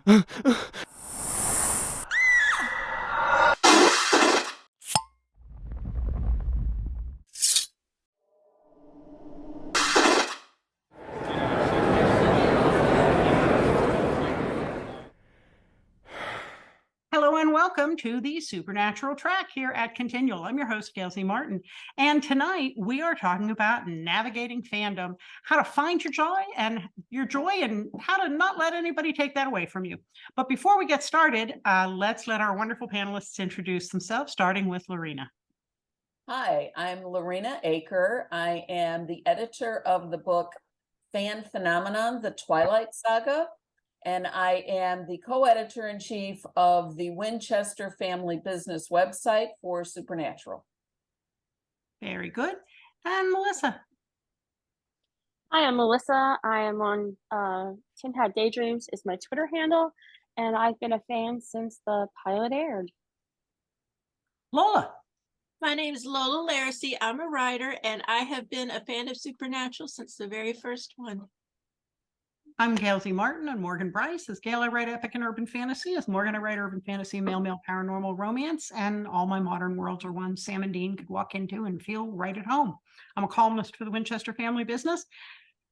Hello and welcome to the Supernatural Track here at Continual. I'm your host, Gail C. Martin, and tonight we are talking about navigating fandom, how to find your joy and how to not let anybody take that away from you. But before we get started, let's let our wonderful panelists introduce themselves, starting with Laurena. Hi, I'm Laurena Aker. I am the editor of the book Fan Phenomenon, The Twilight Saga, and I am the co-editor-in-chief of the Winchester Family Business website for Supernatural. Very good. And Melissa. Hi, I'm Melissa. I am on Tim Had Daydreams is my Twitter handle, and I've been a fan since the pilot aired. Lola. My name is Lola Laracy. I'm a writer, and I have been a fan of Supernatural since the very first one. I'm Gail C. Martin, and Morgan Bryce. As Gail, I write epic and urban fantasy. As Morgan, I write urban fantasy, male paranormal romance, and all my modern worlds are ones Sam and Dean could walk into and feel right at home. I'm a columnist for the Winchester Family Business,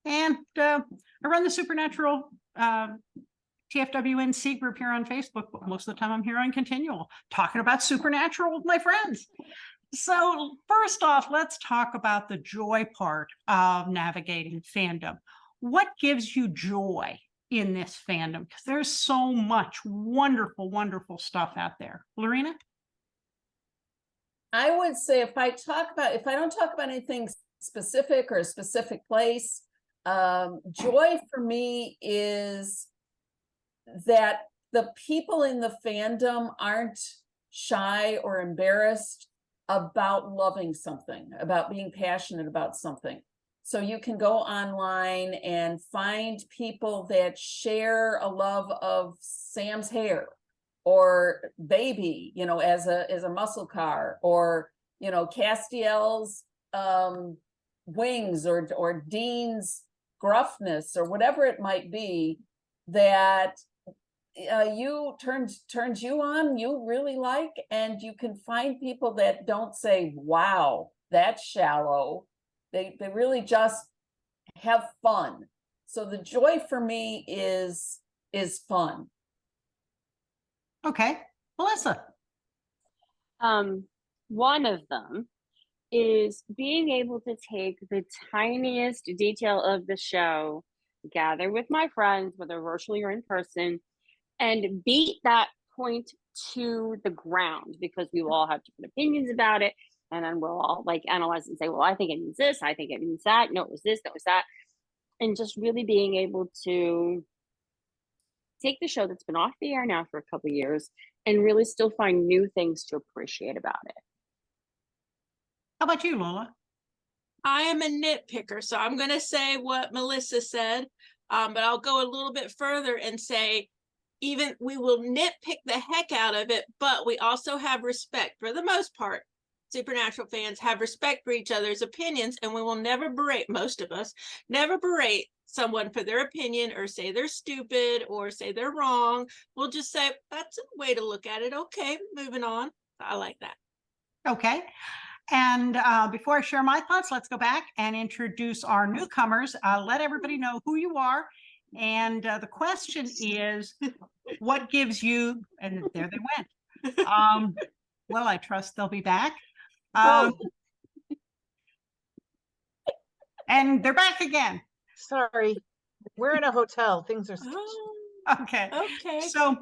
and I run the Supernatural TFWNC group here on Facebook, but most of the time I'm here on Continual, talking about Supernatural with my friends. So first off, let's talk about the joy part of navigating fandom. What gives you joy in this fandom? Because there's so much wonderful, wonderful stuff out there. Laurena? I would say if I don't talk about anything specific or a specific place, joy for me is that the people in the fandom aren't shy or embarrassed about loving something, about being passionate about something. So you can go online and find people that share a love of Sam's hair or Baby, as a muscle car, or, Castiel's wings or Dean's gruffness or whatever it might be that turns you on, you really like, and you can find people that don't say, wow, that's shallow. They really just have fun. So the joy for me is fun. Okay. Melissa? One of them is being able to take the tiniest detail of the show, gather with my friends, whether virtually or in person, and beat that point to the ground, because we will all have different opinions about it. And then we'll all analyze and say, well, I think it means this, I think it means that. No, it was this, that was that. And just really being able to take the show that's been off the air now for a couple of years and really still find new things to appreciate about it. How about you, Lola? I am a nitpicker, so I'm going to say what Melissa said, but I'll go a little bit further and say, even we will nitpick the heck out of it, but we also have respect. For the most part, Supernatural fans have respect for each other's opinions, and we will never berate, most of us, never berate someone for their opinion or say they're stupid or say they're wrong. We'll just say, that's a way to look at it. Okay, moving on. I like that. Okay. And before I share my thoughts, let's go back and introduce our newcomers. Let everybody know who you are. And the question is, what gives you, and there they went. Well, I trust they'll be back. And they're back again. Sorry, we're in a hotel. Things are okay. Okay. So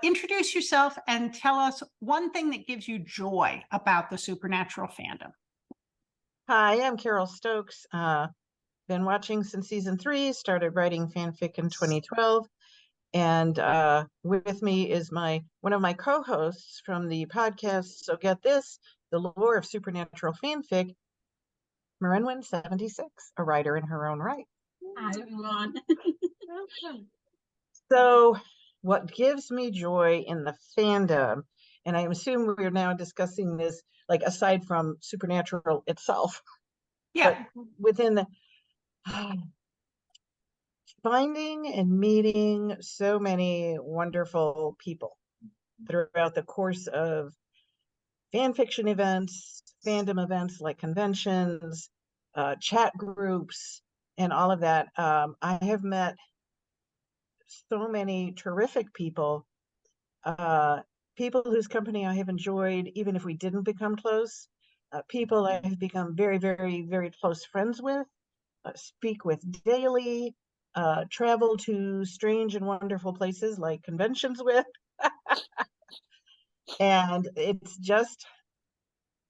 introduce yourself and tell us one thing that gives you joy about the Supernatural fandom. Hi, I'm Carole Stokes. Been watching since season 3, started writing fanfic in 2012. And with me is one of my co-hosts from the podcast, So Get This, The Lore of Supernatural Fanfic, Marinwin76, a writer in her own right. Hi, everyone. So what gives me joy in the fandom, and I assume we're now discussing this aside from Supernatural itself. Yeah. But within the finding and meeting so many wonderful people throughout the course of fan fiction events, fandom events like conventions, chat groups, and all of that. I have met so many terrific people, people whose company I have enjoyed, even if we didn't become close, people I have become very, very, very close friends with, speak with daily, travel to strange and wonderful places like conventions with. And it's just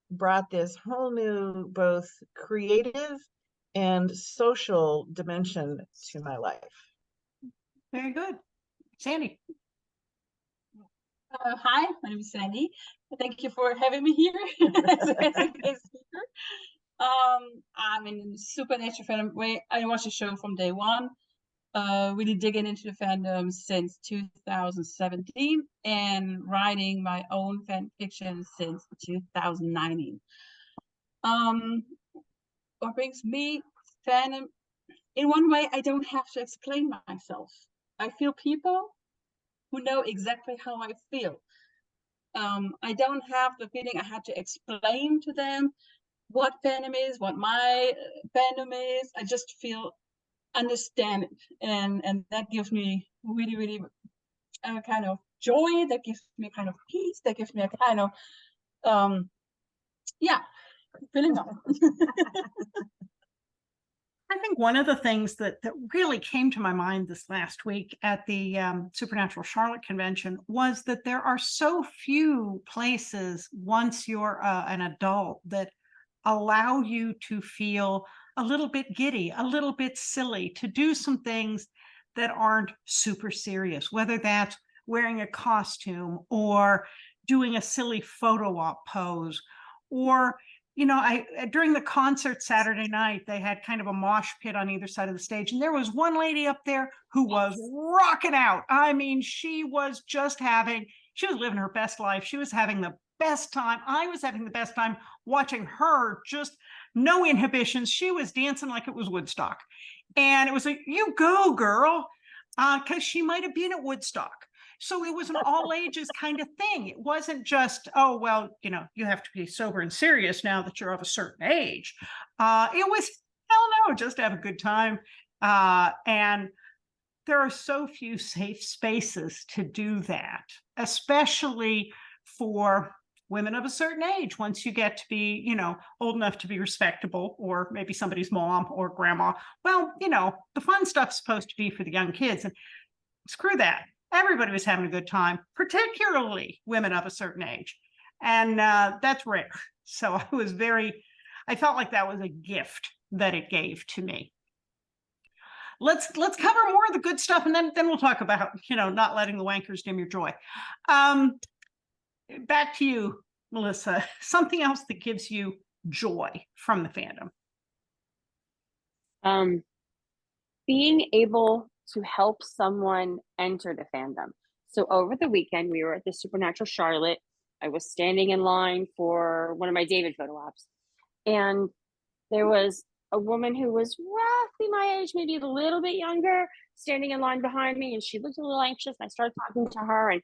brought this whole new, both creative and social dimension to my life. Very good. Sandy. Hi, my name is Sandy. Thank you for having me here as a guest speaker. I'm in Supernatural fandom. I watched the show from day one. Really digging into the fandom since 2017 and writing my own fan fiction since 2019. What brings me fandom? In one way, I don't have to explain myself. I feel people who know exactly how I feel. I don't have the feeling I had to explain to them what fandom is, what my fandom is. I just feel understand it, and that gives me really, really a kind of joy. That gives me a kind of peace. That gives me a kind of yeah, feeling of I think one of the things that really came to my mind this last week at the Supernatural Charlotte convention was that there are so few places once you're an adult that allow you to feel a little bit giddy, a little bit silly, to do some things that aren't super serious, whether that's wearing a costume or doing a silly photo op pose, or during the concert Saturday night, they had kind of a mosh pit on either side of the stage. And there was one lady up there who was rocking out. I mean, she was living her best life. She was having the best time. I was having the best time watching her, just no inhibitions. She was dancing like it was Woodstock. And it was like, you go, girl, because she might have been at Woodstock. So it was an all ages kind of thing. It wasn't just, oh, well, you have to be sober and serious now that you're of a certain age. It was, hell no, just have a good time. And there are so few safe spaces to do that, especially for women of a certain age. Once you get to be, old enough to be respectable, or maybe somebody's mom or grandma, well, the fun stuff's supposed to be for the young kids. And screw that. Everybody was having a good time, particularly women of a certain age. And that's rare. So I felt like that was a gift that it gave to me. Let's cover more of the good stuff, and then we'll talk about, not letting the wankers dim your joy. Back to you, Melissa. Something else that gives you joy from the fandom. Being able to help someone enter the fandom. So over the weekend, we were at the Supernatural Charlotte. I was standing in line for one of my David photo ops, and there was a woman who was roughly my age, maybe a little bit younger, standing in line behind me, and she looked a little anxious. I started talking to her, and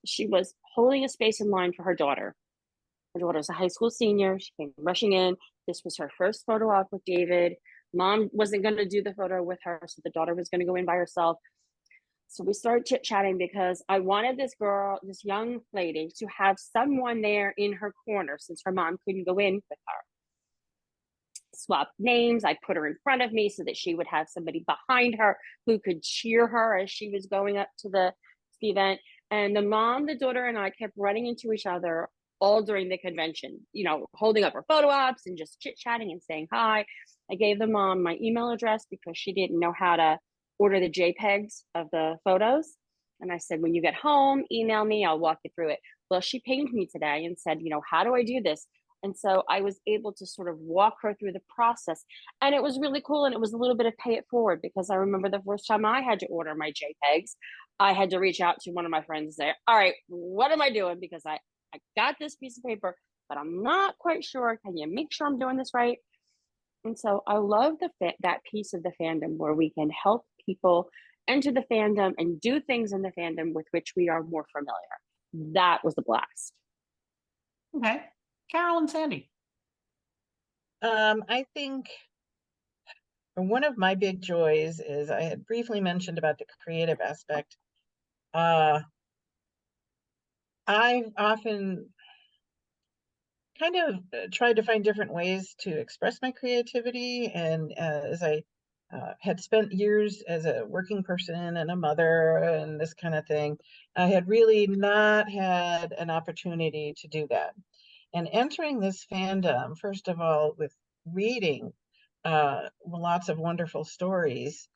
she was holding a space in line for her daughter. Her daughter was a high school senior. She came rushing in. This was her first photo op with David. Mom wasn't going to do the photo with her, so the daughter was going to go in by herself. So we started chit-chatting because I wanted this young lady, to have someone there in her corner since her mom couldn't go in with her. Swapped names. I put her in front of me so that she would have somebody behind her who could cheer her as she was going up to the event. And the mom, the daughter, and I kept running into each other all during the convention, holding up her photo ops and just chit-chatting and saying hi. I gave the mom my email address because she didn't know how to order the JPEGs of the photos. And I said, when you get home, email me, I'll walk you through it. Well, she pinged me today and said, how do I do this? And so I was able to sort of walk her through the process. And it was really cool. And it was a little bit of pay it forward, because I remember the first time I had to order my JPEGs, I had to reach out to one of my friends and say, all right, what am I doing? Because I got this piece of paper, but I'm not quite sure. Can you make sure I'm doing this right? And so I love that piece of the fandom where we can help people into the fandom and do things in the fandom with which we are more familiar. That was a blast. Okay. Carole and Sandy. I think one of my big joys is I had briefly mentioned about the creative aspect. I've often kind of tried to find different ways to express my creativity. And as I had spent years as a working person and a mother and this kind of thing, I had really not had an opportunity to do that. And entering this fandom, first of all, with reading lots of wonderful stories,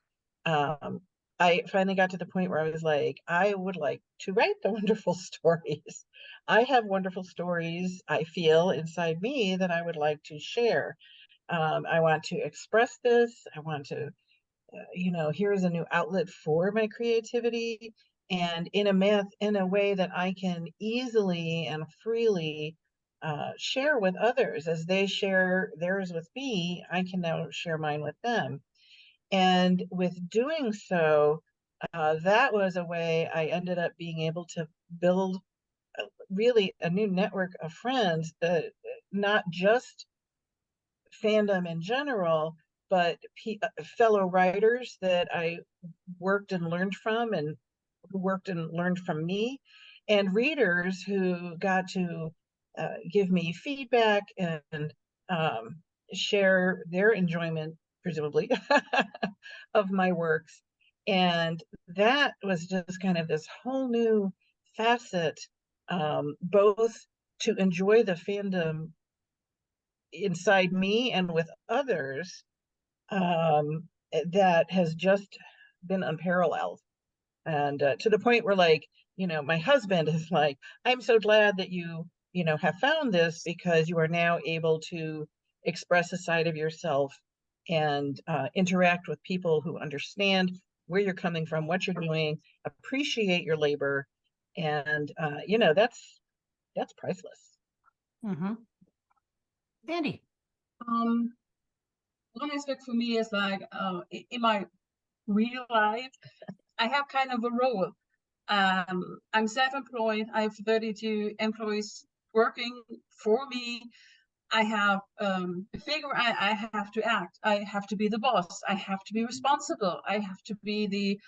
I finally got to the point where I was like, I would like to write the wonderful stories. I have wonderful stories, I feel, inside me that I would like to share. I want to express this. I want to, here's a new outlet for my creativity, and in a way that I can easily and freely share with others. As they share theirs with me, I can now share mine with them. And with doing so, that was a way I ended up being able to build really a new network of friends, not just fandom in general, but fellow writers that I worked and learned from, and who worked and learned from me, and readers who got to give me feedback and share their enjoyment, presumably, of my works. And that was just kind of this whole new facet, both to enjoy the fandom inside me and with others, that has just been unparalleled. And to the point where, like, my husband is like, I'm so glad that you have found this, because you are now able to express a side of yourself and interact with people who understand where you're coming from, what you're doing, appreciate your labor. And that's priceless. Mm-hmm. Sandy. One aspect for me is like, in my real life, I have kind of a role. I'm self-employed. I have 32 employees working for me. I have a figure I have to act. I have to be the boss. I have to be responsible. I have to be the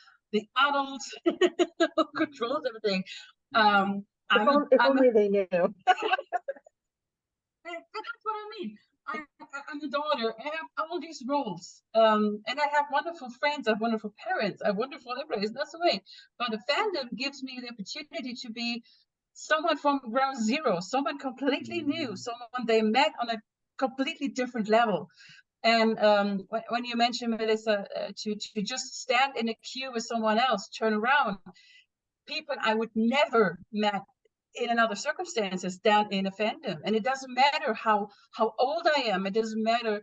adult who controls everything. If only they knew. But that's what I mean. I'm a daughter. I have all these roles, and I have wonderful friends. I have wonderful parents. I have wonderful employees. That's the way. But the fandom gives me the opportunity to be someone from ground zero, someone completely new, someone they met on a completely different level. And when you mentioned, Melissa, to just stand in a queue with someone else, turn around, people I would never met in another circumstances down in a fandom. And it doesn't matter how old I am. It doesn't matter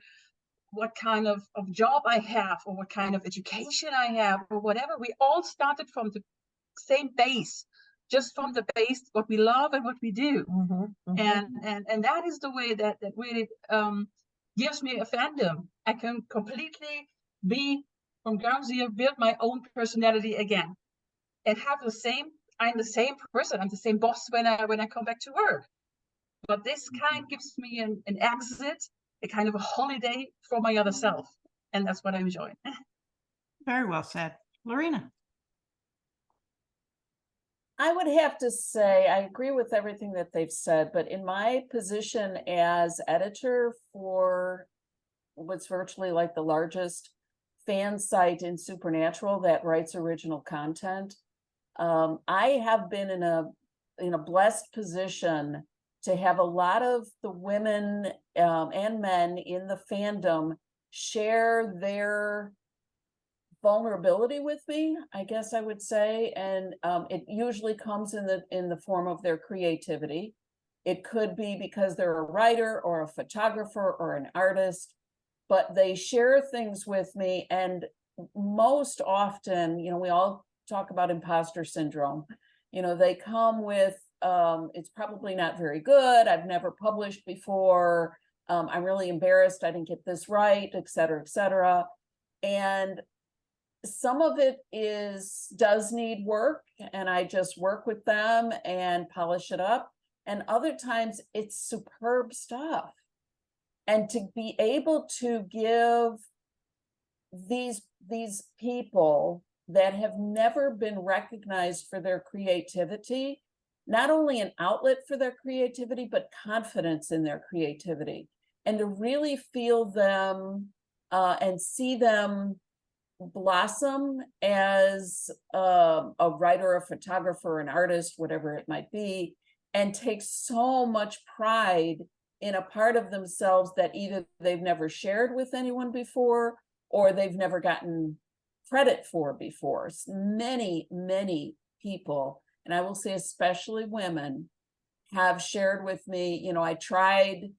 what kind of job I have, or what kind of education I have, or whatever. We all started from the same base, just from the base, what we love and what we do. Mm-hmm, mm-hmm. And that is the way that really gives me a fandom. I can completely be from ground zero, build my own personality again, and have I'm the same person. I'm the same boss when I come back to work. But this kind gives me an exit, a kind of a holiday for my other self. And that's what I enjoy. Very well said. Laurena. I would have to say, I agree with everything that they've said, but in my position as editor for what's virtually like the largest fan site in Supernatural that writes original content, I have been in a blessed position to have a lot of the women and men in the fandom share their vulnerability with me, I guess I would say, and it usually comes in the form of their creativity. It could be because they're a writer or a photographer or an artist, but they share things with me. And most often, we all talk about imposter syndrome. They come with, it's probably not very good. I've never published before. I'm really embarrassed. I didn't get this right, et cetera, et cetera. And some of it does need work, and I just work with them and polish it up. And other times it's superb stuff. And to be able to give these people that have never been recognized for their creativity, not only an outlet for their creativity, but confidence in their creativity, and to really feel them and see them blossom as a writer, a photographer, an artist, whatever it might be, and take so much pride in a part of themselves that either they've never shared with anyone before or they've never gotten credit for before. Many, many people, and I will say especially women, have shared with me, you know, I tried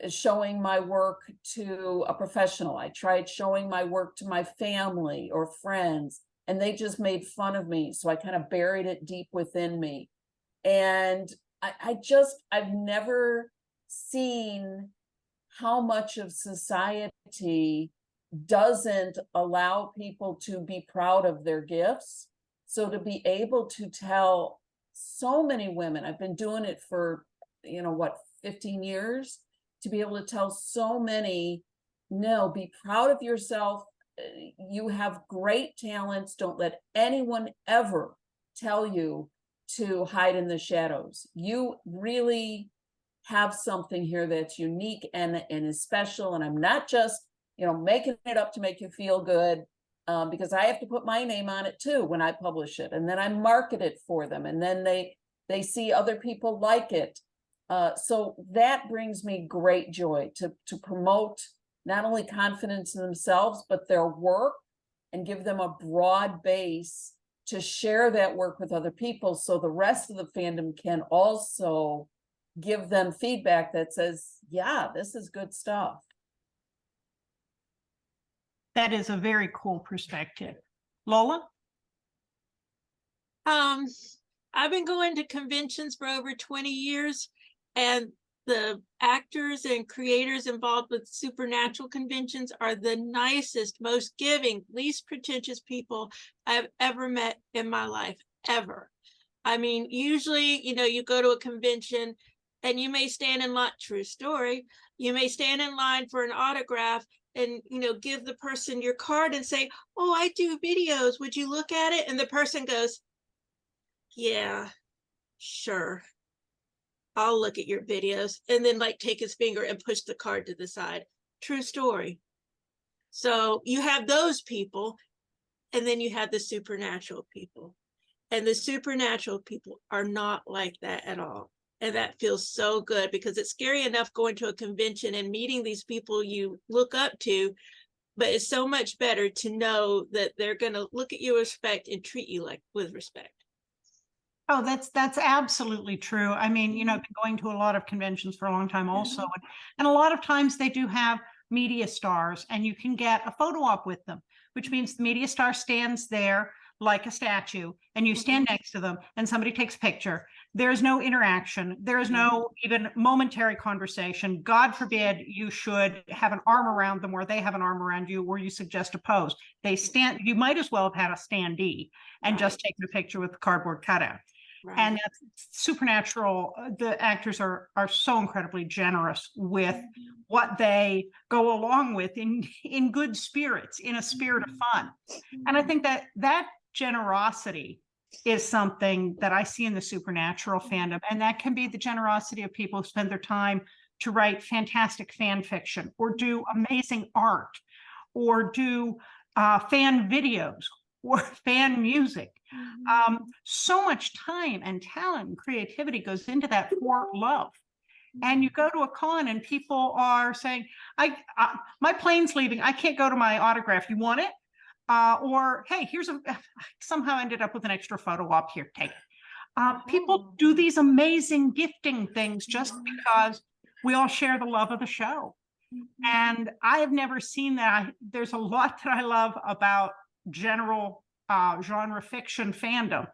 showing my work to a professional. I tried showing my work to my family or friends, and they just made fun of me. So I kind of buried it deep within me. And I've never seen how much of society doesn't allow people to be proud of their gifts. So to be able to tell so many women, I've been doing it for, 15 years, to be able to tell so many, no, be proud of yourself. You have great talents. Don't let anyone ever tell you to hide in the shadows. You really have something here that's unique and is special. And I'm not just, making it up to make you feel good, because I have to put my name on it too when I publish it, and then I market it for them, and then they see other people like it. So that brings me great joy to promote not only confidence in themselves, but their work, and give them a broad base to share that work with other people, so the rest of the fandom can also give them feedback that says, yeah, this is good stuff. That is a very cool perspective. Lola? I've been going to conventions for over 20 years, and the actors and creators involved with supernatural conventions are the nicest, most giving, least pretentious people I've ever met in my life, ever. I mean, usually, you go to a convention and you may stand in line, true story, you may stand in line for an autograph and, give the person your card and say, oh, I do videos, would you look at it? And the person goes, yeah, sure, I'll look at your videos, and then take his finger and push the card to the side. True story. So you have those people, and then you have the supernatural people, and the supernatural people are not like that at all. And that feels so good, because it's scary enough going to a convention and meeting these people you look up to, but it's so much better to know that they're going to look at you with respect and treat you with respect. Oh, that's absolutely true. I mean, I've been going to a lot of conventions for a long time also. And a lot of times they do have media stars, and you can get a photo op with them, which means the media star stands there like a statue, and you stand next to them and somebody takes a picture. There's no interaction. There is no even momentary conversation. God forbid you should have an arm around them, or they have an arm around you, or you suggest a pose. They stand, you might as well have had a standee and just taken a picture with the cardboard cutout. Right. And that's supernatural. The actors are so incredibly generous with what they go along with in good spirits, in a spirit of fun. And I think that generosity is something that I see in the supernatural fandom. And that can be the generosity of people who spend their time to write fantastic fan fiction, or do amazing art, or do fan videos, or fan music. So much time and talent and creativity goes into that for love. And you go to a con and people are saying, my plane's leaving, I can't go to my autograph, you want it? Or, hey, somehow ended up with an extra photo op here, take it. People do these amazing gifting things just because we all share the love of the show. And I have never seen that. There's a lot that I love about general genre fiction fandom.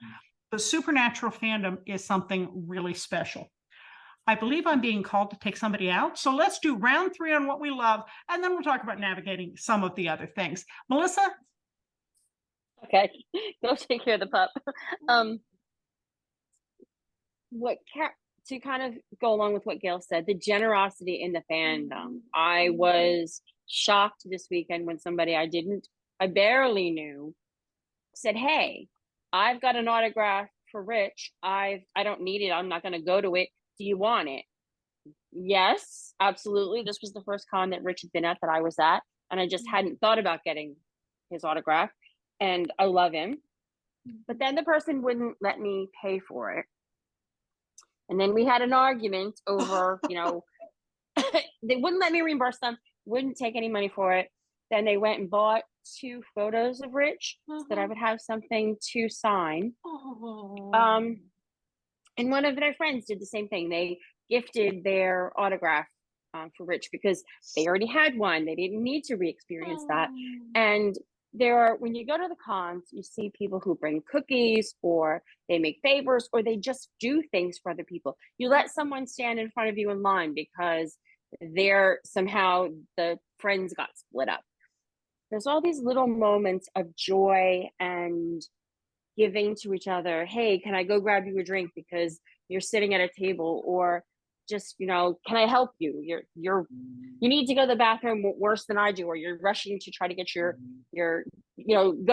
The supernatural fandom is something really special. I believe I'm being called to take somebody out. So let's do round 3 on what we love, and then we'll talk about navigating some of the other things. Melissa? Okay, go take care of the pup. To kind of go along with what Gail said, the generosity in the fandom. I was shocked this weekend when somebody I barely knew said, "Hey, I've got an autograph for Rich. I don't need it. I'm not going to go to it. Do you want it?" Yes, absolutely. This was the first con that Rich had been at that I was at, and I just hadn't thought about getting his autograph, and I love him. But then the person wouldn't let me pay for it. And then we had an argument over, they wouldn't let me reimburse them, wouldn't take any money for it. Then they went and bought 2 photos of Rich so that I would have something to sign. And one of their friends did the same thing. They gifted their autograph for Rich because they already had one. They didn't need to re-experience that. And when you go to the cons, you see people who bring cookies, or they make favors, or they just do things for other people. You let someone stand in front of you in line because somehow the friends got split up. There's all these little moments of joy and giving to each other. Hey, can I go grab you a drink because you're sitting at a table? Or just, can I help you? You need to go to the bathroom worse than I do, or you're rushing to try to get your go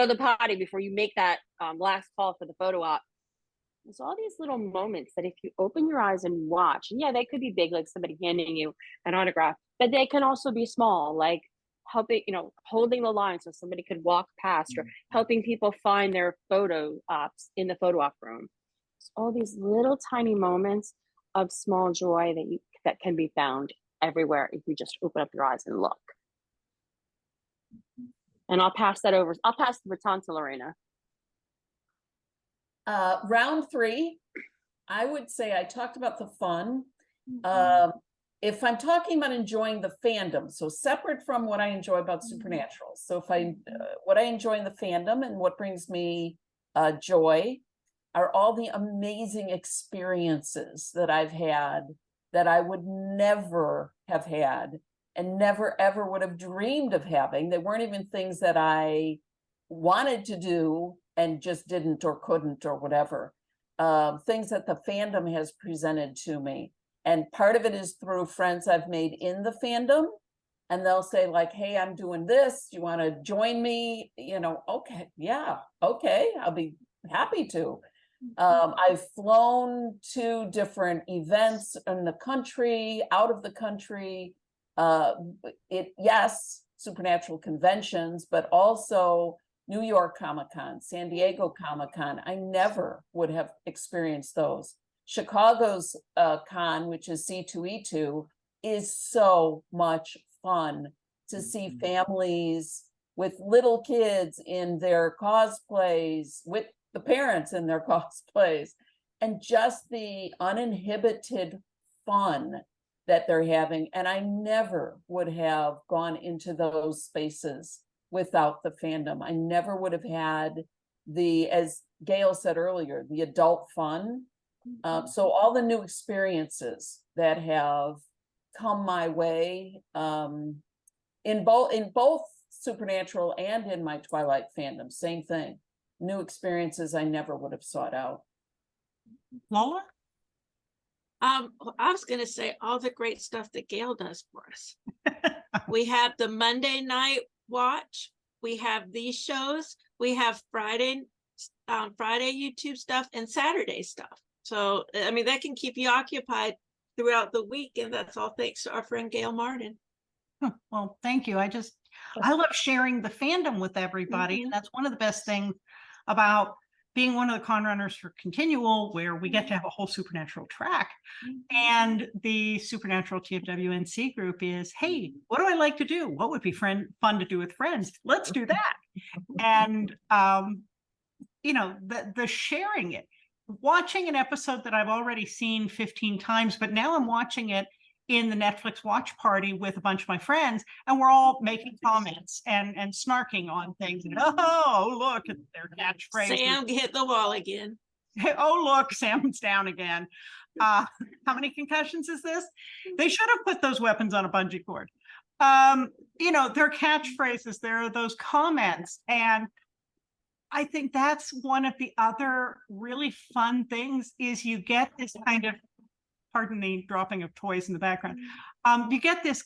to the potty before you make that last call for the photo op. There's all these little moments that if you open your eyes and watch, and yeah, they could be big, like somebody handing you an autograph, but they can also be small, like helping, holding the line so somebody could walk past, or helping people find their photo ops in the photo op room. It's all these little tiny moments of small joy that can be found everywhere if you just open up your eyes and look. And I'll pass the baton to Laurena. Round 3, I would say I talked about the fun. If I'm talking about enjoying the fandom, so separate from what I enjoy about Supernatural. So if what I enjoy in the fandom and what brings me joy are all the amazing experiences that I've had that I would never have had and never ever would have dreamed of having. They weren't even things that I wanted to do and just didn't or couldn't or whatever. Things that the fandom has presented to me. And part of it is through friends I've made in the fandom. And they'll say like, hey, I'm doing this. Do you want to join me? Okay, yeah, okay, I'll be happy to. I've flown to different events in the country, out of the country. Yes, Supernatural conventions, but also New York Comic-Con, San Diego Comic-Con. I never would have experienced those. Chicago's con, which is C2E2, is so much fun to see families with little kids in their cosplays, with the parents in their cosplays, and just the uninhibited fun that they're having. And I never would have gone into those spaces without the fandom. I never would have had as Gail said earlier, the adult fun. So all the new experiences that have come my way in both Supernatural and in my Twilight fandom, same thing. New experiences I never would have sought out. Lola? I was going to say all the great stuff that Gail does for us. We have the Monday night watch. We have these shows. We have Friday YouTube stuff and Saturday stuff. So, I mean, that can keep you occupied throughout the week. And that's all thanks to our friend Gail Martin. Well, thank you. I love sharing the fandom with everybody. And that's one of the best things about being one of the con runners for Continual, where we get to have a whole Supernatural track. And the Supernatural TFWNC group is, hey, what do I like to do? What would be fun to do with friends? Let's do that. And, the sharing it, watching an episode that I've already seen 15 times, but now I'm watching it in the Netflix watch party with a bunch of my friends, and we're all making comments and snarking on things. And, oh, look at their catchphrase. Sam hit the wall again. Oh, look, Sam's down again. How many concussions is this? They should have put those weapons on a bungee cord. Their catchphrases, there are those comments, and I think that's one of the other really fun things is you get this kind of, pardon the dropping of toys in the background. You get this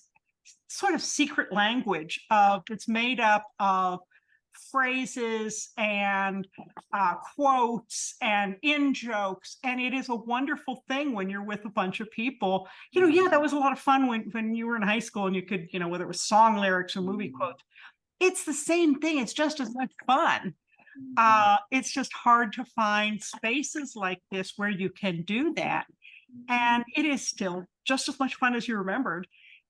sort of secret language of it's made up of phrases and quotes and in jokes, and it is a wonderful thing when you're with a bunch of people. Yeah, that was a lot of fun when you were in high school and you could, whether it was song lyrics or movie quotes. It's the same thing. It's just as much fun. It's just hard to find spaces like this where you can do that, and it is still just as much fun as you remembered.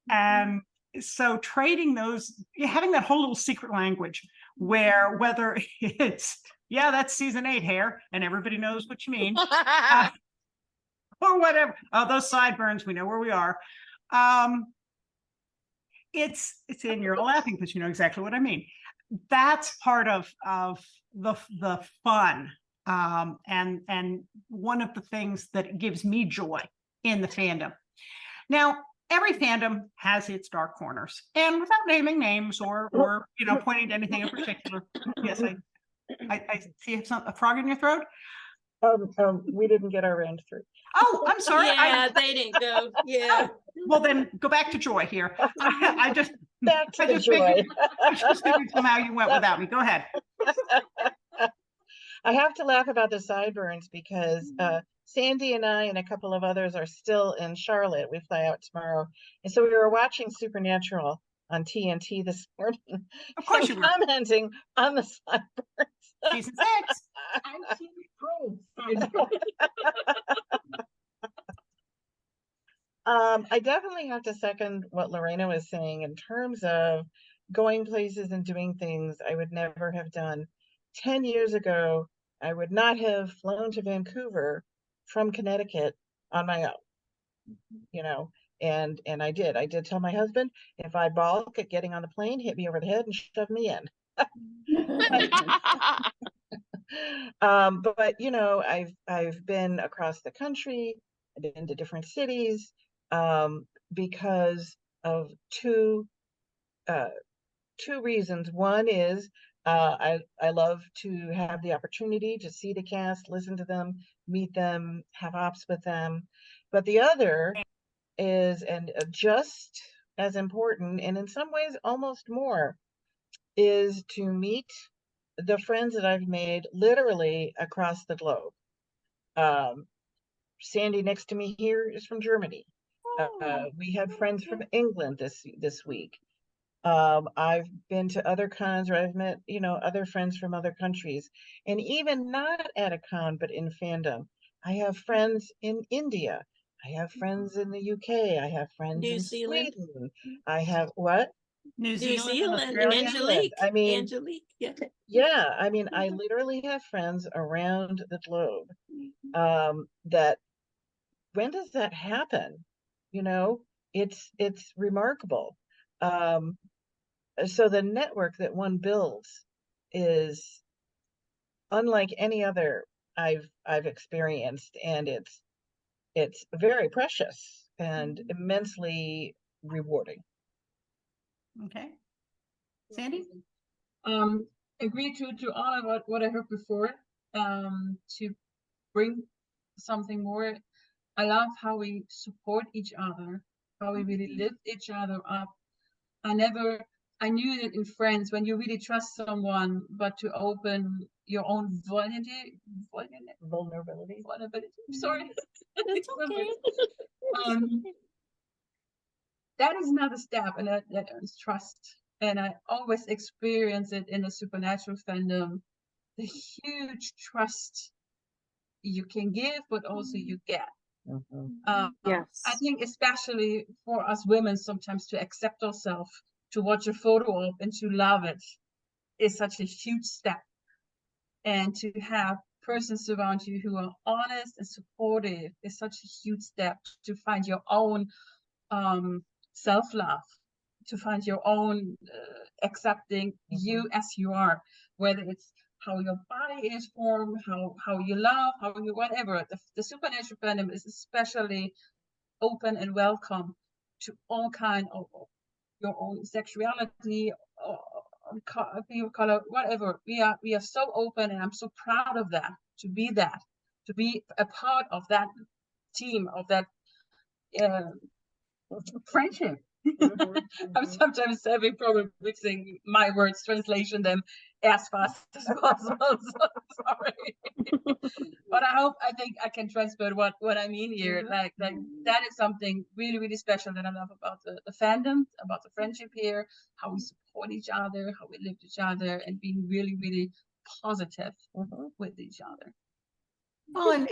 And so trading those, having that whole little secret language where whether it's, yeah, that's season 8 hair and everybody knows what you mean, or whatever. Oh, those sideburns, we know where we are. It's in, you're laughing because you know exactly what I mean. That's part of the fun. And one of the things that gives me joy in the fandom. Now, every fandom has its dark corners, and without naming names or pointing to anything in particular. Yes, I see you have a frog in your throat. We didn't get our round through. Oh, I'm sorry. Yeah, they didn't go. Yeah. Well, then go back to Joy here. I just Back to I the just joy. figured, I just figured somehow you went without me. Go ahead. I have to laugh about the sideburns because Sandy and I and a couple of others are still in Charlotte. We fly out tomorrow. And so we were watching Supernatural on TNT this morning. Of course you were. Commenting on the sideburns. Season 6. I'm Team Pro. I definitely have to second what Laurena was saying in terms of going places and doing things I would never have done. 10 years ago, I would not have flown to Vancouver from Connecticut on my own, and I did. I did tell my husband, if I balk at getting on the plane, hit me over the head and shove me in. But I've been across the country, I've been to different cities, because of two reasons. One is I love to have the opportunity to see the cast, listen to them, meet them, have ops with them. But the other is, and just as important, and in some ways almost more, is to meet the friends that I've made literally across the globe. Sandy next to me here is from Germany. We have friends from England this week. I've been to other cons, or I've met, other friends from other countries, and even not at a con, but in fandom. I have friends in India. I have friends in the UK. I have friends New in Zealand. Sweden. I have what? New New Zealand, Australia. Angelique. I mean, Angelique. Yeah. Yeah, I mean, I literally have friends around the globe. That when does that happen? It's remarkable. So the network that one builds is unlike any other I've experienced, and it's very precious and immensely rewarding. Okay. Sandy? Agree to all of what I heard before. To bring something more, I love how we support each other, how we really lift each other up. I knew that in friends, when you really trust someone, but to open your own vulnerability. Sorry. It's okay. That is another step, and that is trust. And I always experience it in the Supernatural fandom, the huge trust you can give, but also you get. Yes. I think especially for us women, sometimes to accept ourselves, to watch a photo of and to love it is such a huge step. And to have persons around you who are honest and supportive is such a huge step to find your own self-love, to find your own accepting you as you are, whether it's how your body is formed, how you love, how you whatever. The Supernatural fandom is especially open and welcome to all kind of your own sexuality, people color, whatever. We are so open, and I'm so proud of that. To be a part of that team, of that friendship. I'm sometimes having problem mixing my words, translation them as fast as possible. So sorry. But I think I can transfer what I mean here. Like that is something really, really special that I love about the fandom, about the friendship here, how we support each other, how we lift each other, and being really, really positive with each other. Well, and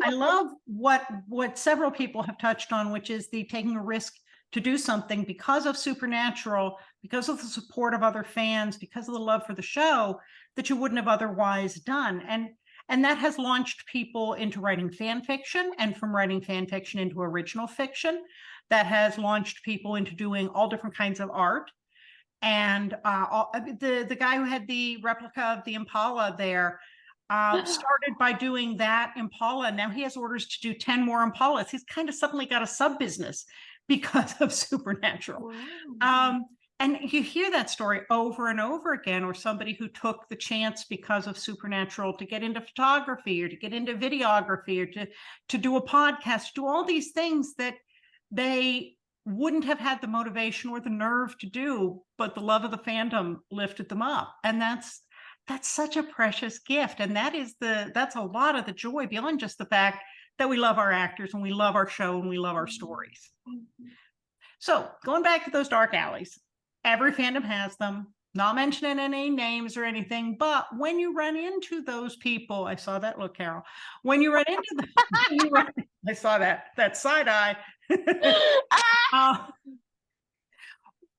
I love what several people have touched on, which is the taking a risk to do something because of Supernatural, because of the support of other fans, because of the love for the show that you wouldn't have otherwise done. And that has launched people into writing fan fiction, and from writing fan fiction into original fiction. That has launched people into doing all different kinds of art. And the guy who had the replica of the Impala there started by doing that Impala. Now he has orders to do 10 more Impalas. He's kind of suddenly got a sub business because of Supernatural. And you hear that story over and over again, or somebody who took the chance because of Supernatural to get into photography or to get into videography or to do a podcast, do all these things that they wouldn't have had the motivation or the nerve to do, but the love of the fandom lifted them up. And that's such a precious gift. And that's a lot of the joy beyond just the fact that we love our actors and we love our show and we love our stories. So going back to those dark alleys, every fandom has them, not mentioning any names or anything, but when you run into those people, I saw that look, Carole, when you run into them, I saw that side eye.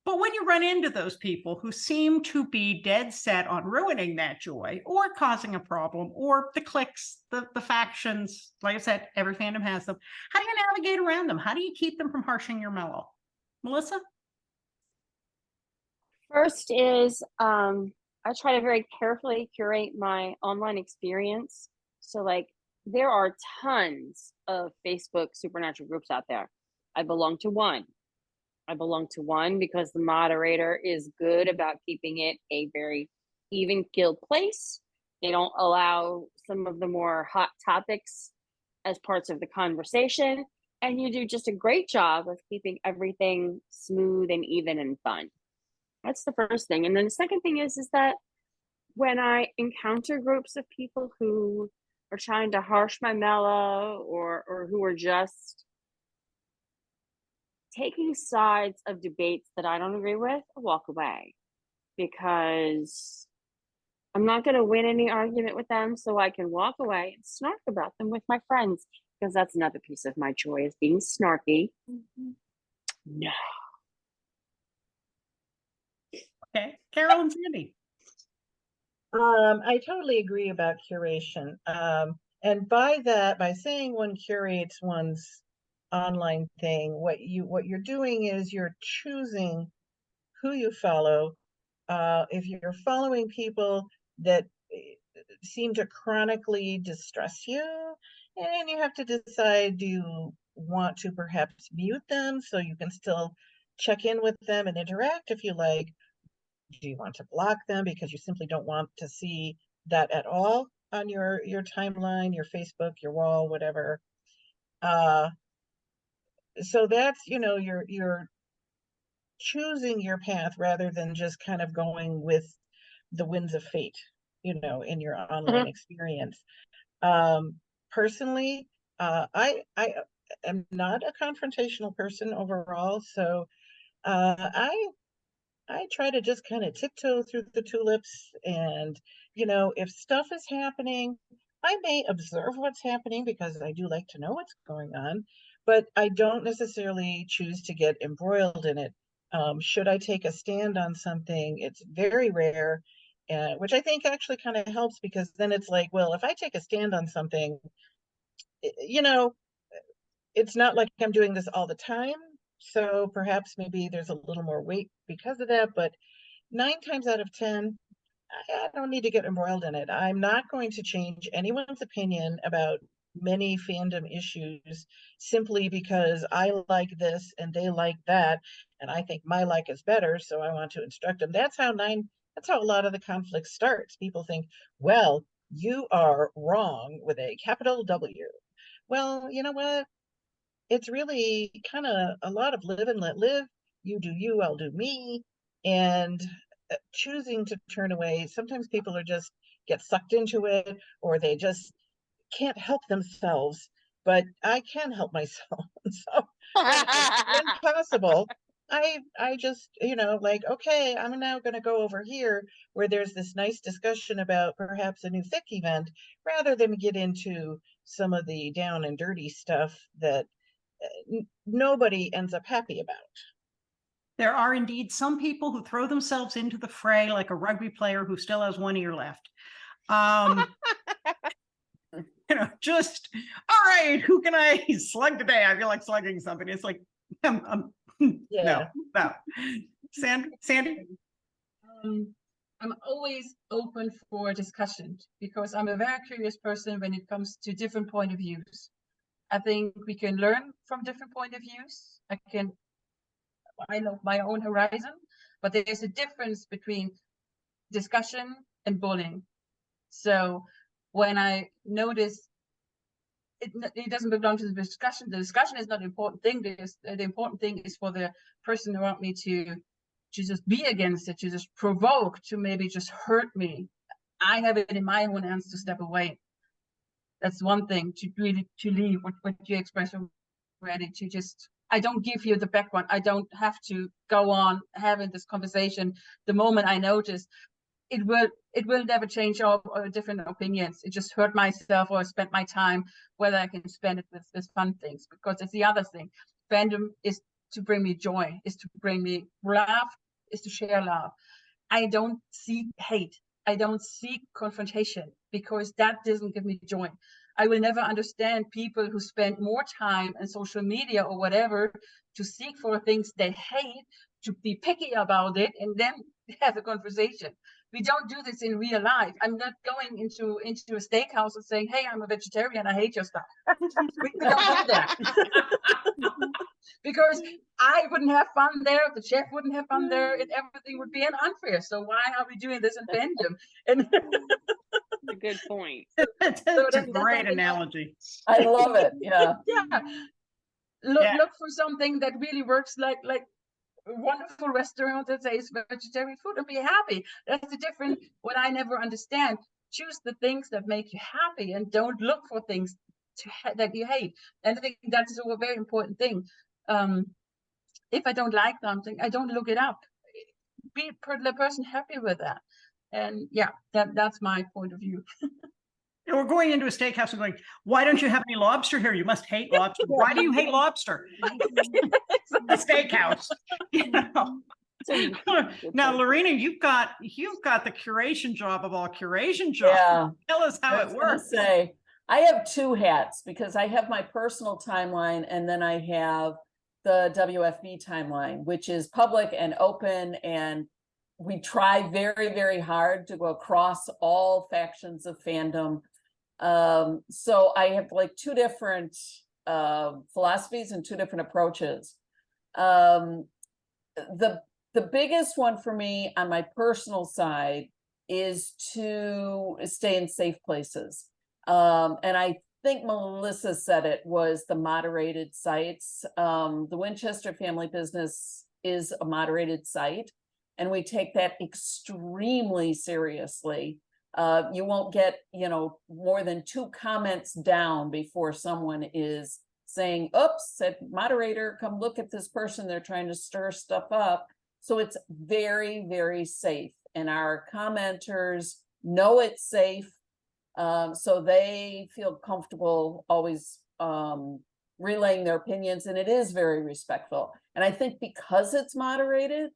But when you run into those people who seem to be dead set on ruining that joy or causing a problem, or the cliques, the factions, like I said, every fandom has them. How do you navigate around them? How do you keep them from harshing your mellow? Melissa? First is I try to very carefully curate my online experience. So like there are tons of Facebook Supernatural groups out there. I belong to one because the moderator is good about keeping it a very even keeled place. They don't allow some of the more hot topics as parts of the conversation. And you do just a great job of keeping everything smooth and even and fun. That's the first thing. And then the second thing is that when I encounter groups of people who are trying to harsh my mellow or who are just taking sides of debates that I don't agree with, I walk away, because I'm not going to win any argument with them, so I can walk away and snark about them with my friends, because that's another piece of my joy, is being snarky. No. Okay, Carole and Sandy. I totally agree about curation. And by saying one curates one's online thing, what you're doing is you're choosing who you follow. If you're following people that seem to chronically distress you, and you have to decide, do you want to perhaps mute them so you can still check in with them and interact if you like? Do you want to block them because you simply don't want to see that at all on your timeline, your Facebook, your wall, whatever? So that's, you're choosing your path rather than just kind of going with the winds of fate, in your online experience. Personally, I am not a confrontational person overall, so I try to just kind of tiptoe through the tulips, and if stuff is happening, I may observe what's happening because I do like to know what's going on, but I don't necessarily choose to get embroiled in it. Should I take a stand on something, it's very rare, which I think actually kind of helps, because then it's like, well, if I take a stand on something, it's not like I'm doing this all the time. So perhaps maybe there's a little more weight because of that, but 9 times out of 10, I don't need to get embroiled in it. I'm not going to change anyone's opinion about many fandom issues simply because I like this and they like that, and I think my like is better, so I want to instruct them. That's how a lot of the conflict starts. People think, well, you are wrong with a capital W. Well, you know what? It's really kind of a lot of live and let live. You do you, I'll do me. And choosing to turn away, sometimes people are just get sucked into it, or they just can't help themselves, but I can help myself. So when possible, I just, like, okay, I'm now going to go over here where there's this nice discussion about perhaps a new fic event, rather than get into some of the down and dirty stuff that nobody ends up happy about. There are indeed some people who throw themselves into the fray like a rugby player who still has one ear left. Just, all right, who can I slug today? I feel like slugging something. It's like, Yeah. no. Sandy? I'm always open for discussion because I'm a very curious person when it comes to different point of views. I think we can learn from different point of views. I know my own horizon, but there's a difference between discussion and bullying. So when I notice it doesn't belong to the discussion is not the important thing. The important thing is for the person around me to just be against it, to just provoke, to maybe just hurt me. I have it in my own hands to step away. That's one thing, to really to leave what you express already, to just, I don't give you the background. I don't have to go on having this conversation. The moment I notice, it will never change our different opinions. It just hurt myself, or spend my time, whether I can spend it with fun things, because it's the other thing. Fandom is to bring me joy, is to bring me love, is to share love. I don't seek hate. I don't seek confrontation, because that doesn't give me joy. I will never understand people who spend more time on social media or whatever to seek for things they hate, to be picky about it, and then have a conversation. We don't do this in real life. I'm not going into a steakhouse and saying, hey, I'm a vegetarian, I hate your stuff. We don't do that. Because I wouldn't have fun there, the chef wouldn't have fun there, and everything would be unfair. So why are we doing this in fandom? And a good point. That's a great analogy. I love it. Yeah. Yeah. Look for something that really works, like a wonderful restaurant that says vegetarian food, and be happy. That's the difference. What I never understand. Choose the things that make you happy, and don't look for things that you hate. And I think that's a very important thing. If I don't like something, I don't look it up. Be the person happy with that. And yeah, that's my point of view. We're going into a steakhouse and going, why don't you have any lobster here? You must hate lobster. Why do you hate lobster? The steakhouse. Now, Laurena, you've got the curation job of all curation jobs. Yeah. Tell us how it works. I have two hats, because I have my personal timeline, and then I have the WFB timeline, which is public and open, and we try very, very hard to go across all factions of fandom. So I have like two different philosophies and two different approaches. The biggest one for me on my personal side is to stay in safe places. And I think Melissa said it was the moderated sites. The Winchester Family Business is a moderated site, and we take that extremely seriously. You won't get, more than 2 comments down before someone is saying, oops, said moderator, come look at this person, they're trying to stir stuff up. So it's very, very safe, and our commenters know it's safe. So they feel comfortable always relaying their opinions, and it is very respectful. And I think because it's moderated,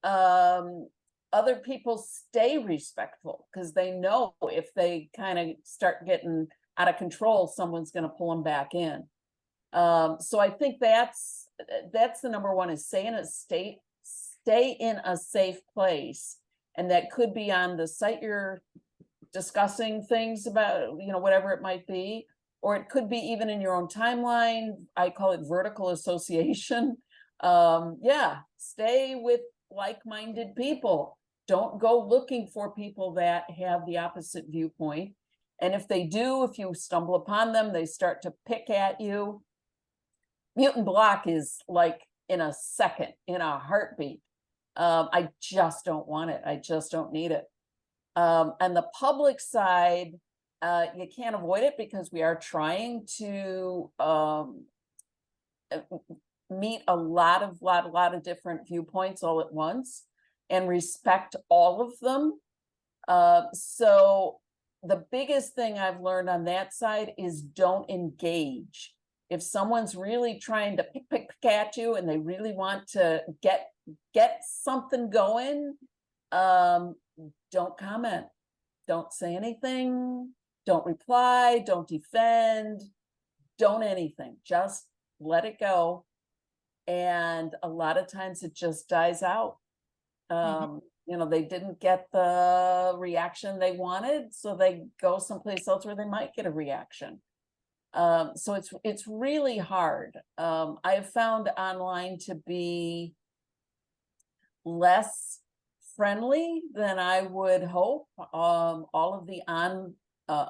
other people stay respectful, because they know if they kind of start getting out of control, someone's going to pull them back in. So I think that's the number one, is stay in a safe place. And that could be on the site you're discussing things about, whatever it might be, or it could be even in your own timeline. I call it vertical association. Yeah, stay with like-minded people. Don't go looking for people that have the opposite viewpoint. And if they do, if you stumble upon them, they start to pick at you. Mute and block is like in a second, in a heartbeat. I just don't want it. I just don't need it. And the public side, you can't avoid it because we are trying to meet a lot of different viewpoints all at once and respect all of them. So the biggest thing I've learned on that side is don't engage. If someone's really trying to pick at you and they really want to get something going, don't comment, don't say anything, don't reply, don't defend, don't anything, just let it go. And a lot of times it just dies out. You know, they didn't get the reaction they wanted, so they go someplace else where they might get a reaction. So it's really hard. I have found online to be less friendly than I would hope. All of the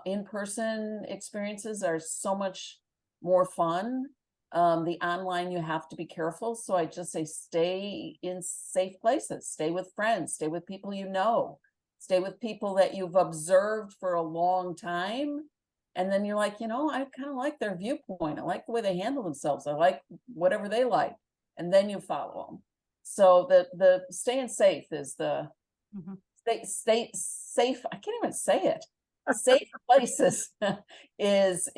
in-person experiences are so much more fun. The online, you have to be careful. So I just say, stay in safe places, stay with friends, stay with people you know, stay with people that you've observed for a long time. And then you're like, you know, I kind of like their viewpoint. I like the way they handle themselves. I like whatever they like. And then you follow them. So the staying safe is the stay safe. I can't even say it. Safe places is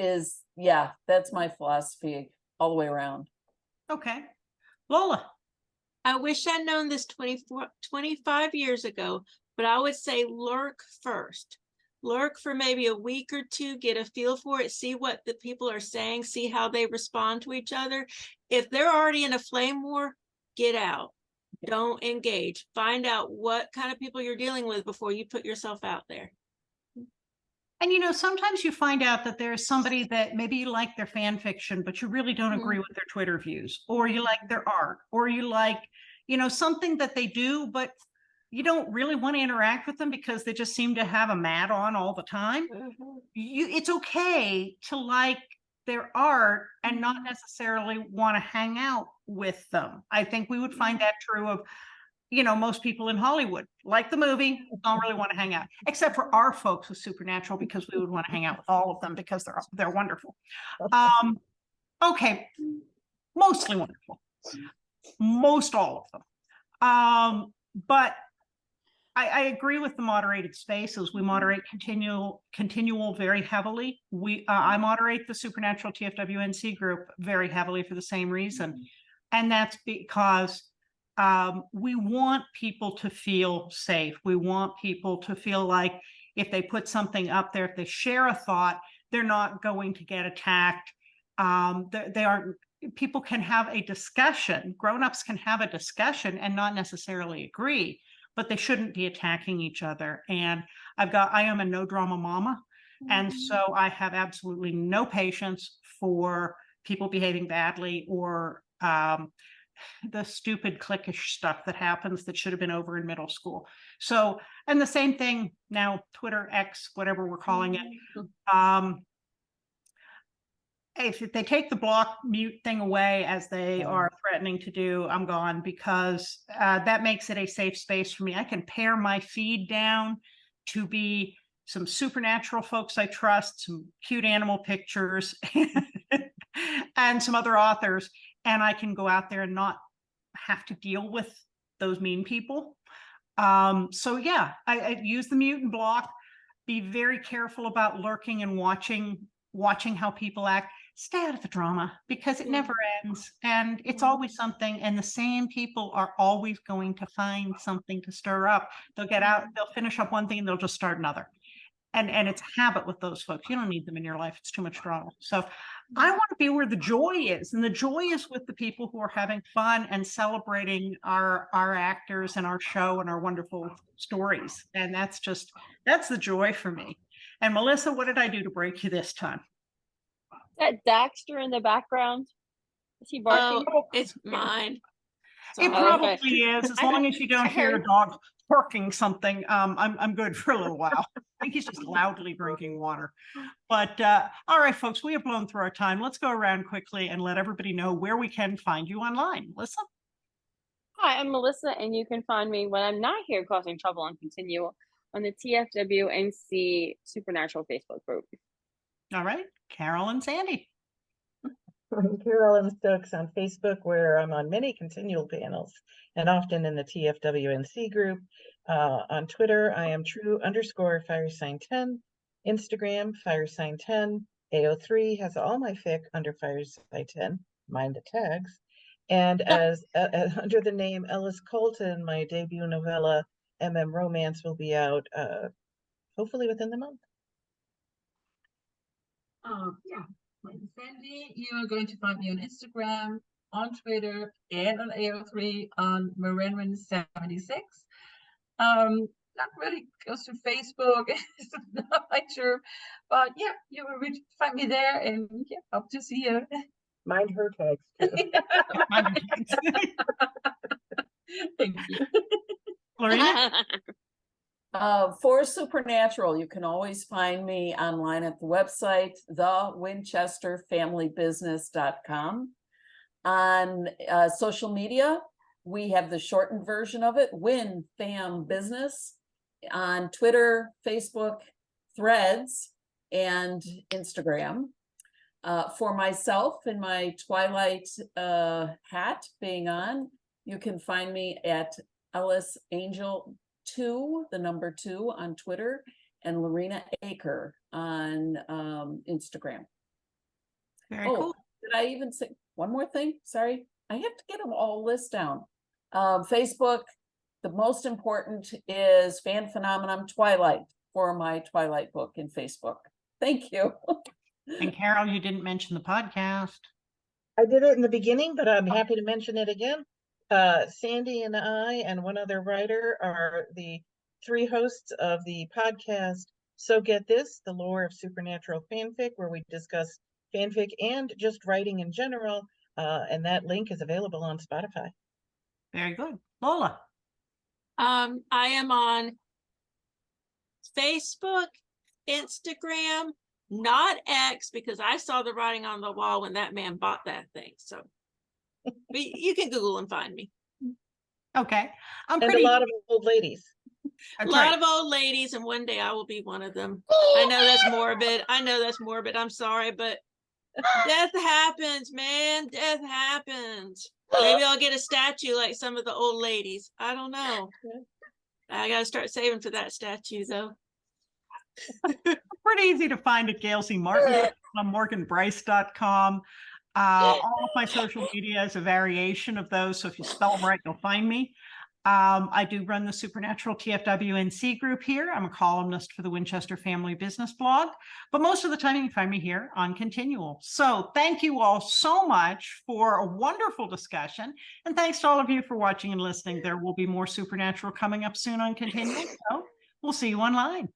yeah, that's my philosophy all the way around. Okay. Lola. I wish I'd known this 25 years ago, but I would say lurk first. Lurk for maybe a week or two, get a feel for it, see what the people are saying, see how they respond to each other. If they're already in a flame war, get out. Don't engage. Find out what kind of people you're dealing with before you put yourself out there. And, you know, sometimes you find out that there's somebody that maybe you like their fan fiction, but you really don't agree with their Twitter views, or you like their art, or you like, you know, something that they do, but you don't really want to interact with them because they just seem to have a mat on all the time. It's okay to like their art and not necessarily want to hang out with them. I think we would find that true of, you know, most people in Hollywood, like the movie, don't really want to hang out, except for our folks with Supernatural, because we would want to hang out with all of them because they're wonderful. Okay, mostly wonderful, most all of them. But I agree with the moderated spaces. We moderate continual very heavily. I moderate the Supernatural TFWNC group very heavily for the same reason, and that's because we want people to feel safe. We want people to feel like if they put something up there, if they share a thought, they're not going to get attacked. They aren't. People can have a discussion. Grown-ups can have a discussion and not necessarily agree, but they shouldn't be attacking each other. And I am a no drama mama. And so I have absolutely no patience for people behaving badly or the stupid cliquish stuff that happens that should have been over in middle school. So, and the same thing now, Twitter, X, whatever we're calling it. If they take the block mute thing away, as they are threatening to do, I'm gone, because that makes it a safe space for me. I can pare my feed down to be some Supernatural folks I trust, some cute animal pictures, and some other authors, and I can go out there and not have to deal with those mean people. So yeah, I use the mute and block. Be very careful about lurking and watching how people act. Stay out of the drama, because it never ends, and it's always something, and the same people are always going to find something to stir up. They'll get out, they'll finish up one thing, and they'll just start another. And it's a habit with those folks. You don't need them in your life. It's too much drama. So I want to be where the joy is, and the joy is with the people who are having fun and celebrating our actors and our show and our wonderful stories. And that's the joy for me. And Melissa, what did I do to break you this time? That Daxter in the background. Is he barking? Oh, it's mine. It Oh, probably okay. is, as long as you don't hear a dog barking something, I'm good for a little while. I think he's just loudly drinking water. But all right, folks, we have blown through our time. Let's go around quickly and let everybody know where we can find you online. Melissa? Hi, I'm Melissa, and you can find me when I'm not here causing trouble and continue on the TFWNC Supernatural Facebook group. All right, Carole and Sandy. I'm Carole Stokes on Facebook, where I'm on many continual panels and often in the TFWNC group. On Twitter, I am true_firesign10. Instagram, firesign10. AO3 has all my fic under firesign10, mind the tags. And as under the name Ellis Colton, my debut novella, Romance, will be out hopefully within the month. Yeah, my name is Sandy. You are going to find me on Instagram, on Twitter, and on AO3 on Marenman76. Not really close to Facebook. Not quite sure, but yeah, you will find me there, and yeah, hope to see you. Mind her tags too. Thank you. Laurena? For Supernatural, you can always find me online at the website, thewinchesterfamilybusiness.com. On social media, we have the shortened version of it, Win Fam Business, on Twitter, Facebook, Threads, and Instagram. For myself in my Twilight hat being on, you can find me at Ellis Angel 2, the number 2 on Twitter, and Laurena Aker on Instagram. Very cool. Did I even say one more thing? Sorry, I have to get them all list down. Facebook, the most important is Fan Phenomenon Twilight for my Twilight book in Facebook. Thank you. And Carole, you didn't mention the podcast. I did it in the beginning, but I'm happy to mention it again. Sandy and I and one other writer are the 3 hosts of the podcast So Get This, the lore of supernatural fanfic, where we discuss fanfic and just writing in general. And that link is available on Spotify. Very good. Lola? I am on Facebook, Instagram, not X, because I saw the writing on the wall when that man bought that thing. So but you can Google and find me. Okay. And a lot of old ladies. A lot of old ladies, and one day I will be one of them. I know that's morbid. I'm sorry, but death happens, man. Death happens. Maybe I'll get a statue like some of the old ladies. I don't know. I gotta start saving for that statue, though. Pretty easy to find at Gail C. Martin on morganbryce.com. All of my social media is a variation of those, so if you spell them right, you'll find me. I do run the Supernatural TFWNC group here. I'm a columnist for the Winchester Family Business blog, but most of the time you can find me here on Continual. So thank you all so much for a wonderful discussion, and thanks to all of you for watching and listening. There will be more Supernatural coming up soon on Continual, so we'll see you online.